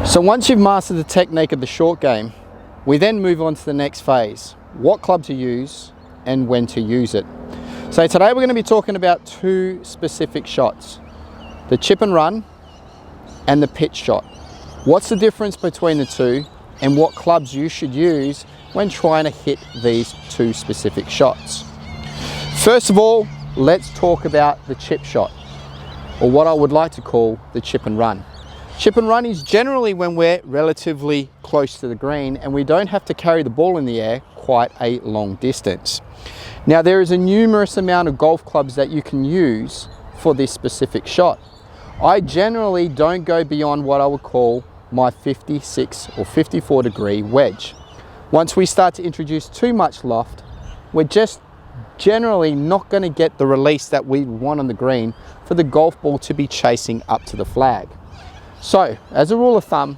So once you've mastered the technique of the short game, we then move on to the next phase. What club to use and when to use it. So today we're going to be talking about two specific shots, the chip and run and the pitch shot. What's the difference between the two and what clubs you should use when trying to hit these two specific shots. First of all, let's talk about the chip shot, or what I would like to call the chip and run. Chip and run is generally when we're relatively close to the green and we don't have to carry the ball in the air quite a long distance. Now there is a numerous amount of golf clubs that you can use for this specific shot. I generally don't go beyond what I would call my 56 or 54 degree wedge. Once we start to introduce too much loft, we're just generally not going to get the release that we want on the green for the golf ball to be chasing up to the flag. So as a rule of thumb,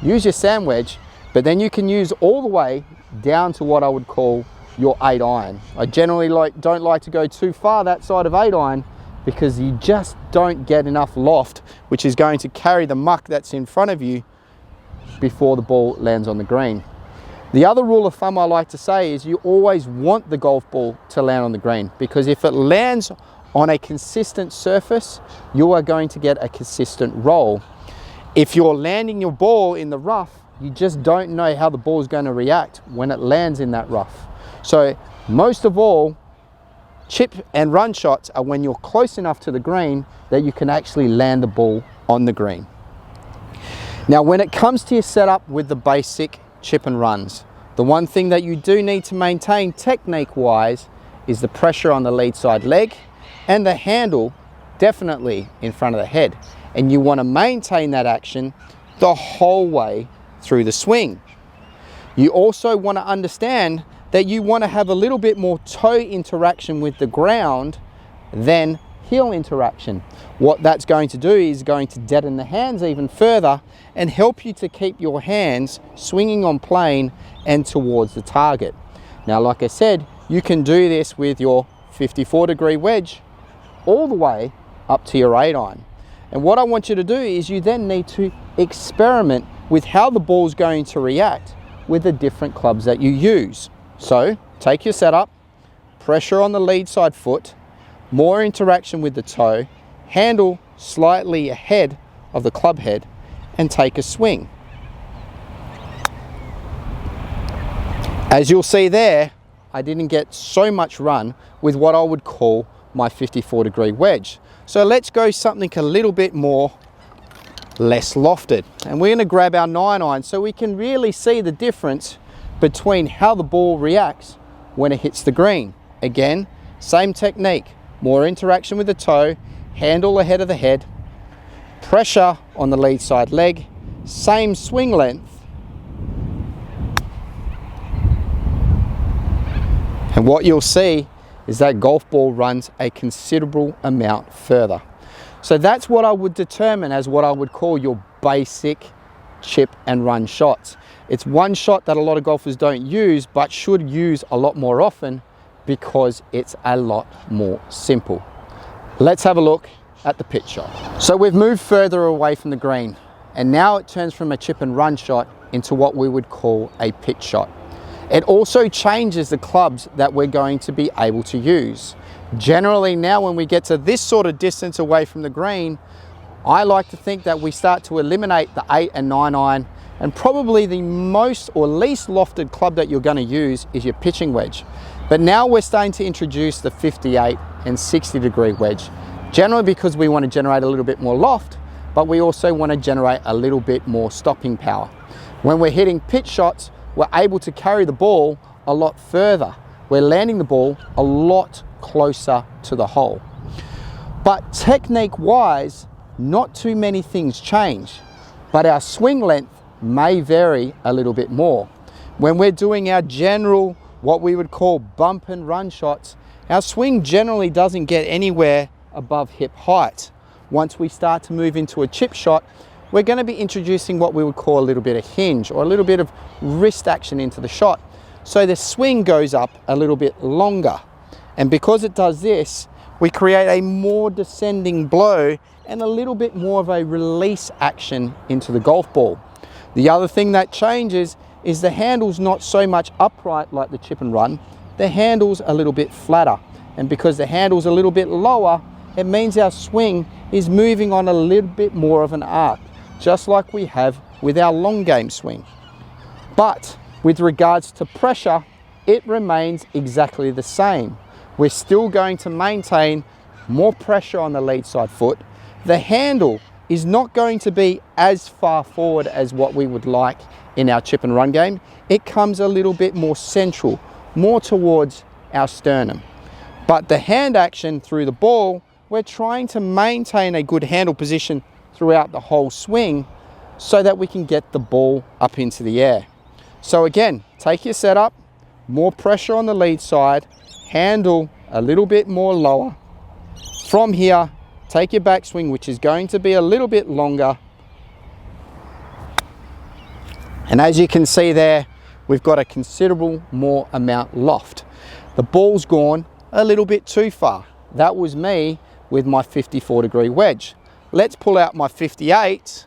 use your sand wedge, but then you can use all the way down to what I would call your 8 iron. I generally don't like to go too far that side of 8 iron because you just don't get enough loft, which is going to carry the muck that's in front of you before the ball lands on the green. The other rule of thumb I like to say is you always want the golf ball to land on the green, because if it lands on a consistent surface, you are going to get a consistent roll. If you're landing your ball in the rough, you just don't know how the ball is going to react when it lands in that rough. So most of all, chip and run shots are when you're close enough to the green that you can actually land the ball on the green. Now when it comes to your setup with the basic chip and runs, the one thing that you do need to maintain technique wise is the pressure on the lead side leg and the handle definitely in front of the head. And you want to maintain that action the whole way through the swing. You also want to understand that you want to have a little bit more toe interaction with the ground than heel interaction. What that's going to do is going to deaden the hands even further and help you to keep your hands swinging on plane and towards the target. Now, like I said, you can do this with your 54 degree wedge all the way up to your 8 iron. And what I want you to do is you then need to experiment with how the ball is going to react with the different clubs that you use. So take your setup, pressure on the lead side foot, more interaction with the toe, handle slightly ahead of the club head, and take a swing. As you'll see there, I didn't get so much run with what I would call my 54 degree wedge. So let's go something a little bit more less lofted. And we're going to grab our 9 iron so we can really see the difference between how the ball reacts when it hits the green. Again, same technique, more interaction with the toe, handle ahead of the head, pressure on the lead side leg, same swing length. And what you'll see is that golf ball runs a considerable amount further. So that's what I would determine as what I would call your basic chip and run shots. It's one shot that a lot of golfers don't use but should use a lot more often because it's a lot more simple. Let's have a look at the pitch shot. So we've moved further away from the green and now it turns from a chip and run shot into what we would call a pitch shot. It also changes the clubs that we're going to be able to use. Generally now when we get to this sort of distance away from the green, I like to think that we start to eliminate the 8 and 9 iron, and probably the most or least lofted club that you're going to use is your pitching wedge. But now we're starting to introduce the 58 and 60 degree wedge, generally because we want to generate a little bit more loft, but we also want to generate a little bit more stopping power. When we're hitting pitch shots, we're able to carry the ball a lot further. We're landing the ball a lot closer to the hole. But technique wise, not too many things change, but our swing length may vary a little bit more. When we're doing our general, what we would call bump and run shots, our swing generally doesn't get anywhere above hip height. Once we start to move into a chip shot, we're going to be introducing what we would call a little bit of hinge or a little bit of wrist action into the shot. So the swing goes up a little bit longer. And because it does this, we create a more descending blow and a little bit more of a release action into the golf ball. The other thing that changes is the handle's not so much upright like the chip and run. The handle's a little bit flatter. And because the handle's a little bit lower, it means our swing is moving on a little bit more of an arc, just like we have with our long game swing. But with regards to pressure, it remains exactly the same. We're still going to maintain more pressure on the lead side foot. The handle is not going to be as far forward as what we would like in our chip and run game. It comes a little bit more central, more towards our sternum. But the hand action through the ball, we're trying to maintain a good handle position throughout the whole swing so that we can get the ball up into the air. So again, take your setup, more pressure on the lead side, handle a little bit more lower. From here, take your backswing, which is going to be a little bit longer. And as you can see there, we've got a considerable more amount loft. The ball's gone a little bit too far. That was me with my 54-degree wedge. Let's pull out my 58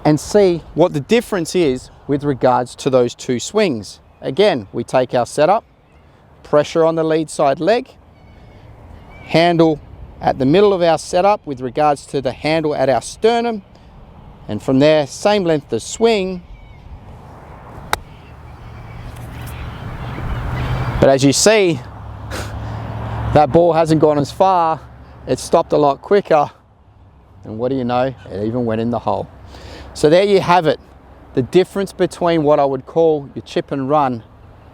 and see what the difference is with regards to those two swings. Again, we take our setup, pressure on the lead side leg, handle at the middle of our setup with regards to the handle at our sternum, and from there, same length of swing. But as you see, that ball hasn't gone as far, it stopped a lot quicker, and what do you know, it even went in the hole. So there you have it, the difference between what I would call your chip and run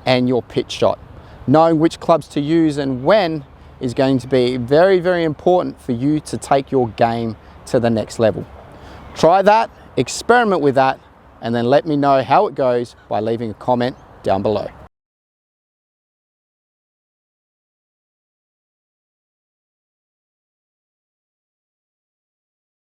and your pitch shot. Knowing which clubs to use and when is going to be very, very important for you to take your game to the next level. Try that, experiment with that, and then let me know how it goes by leaving a comment down below.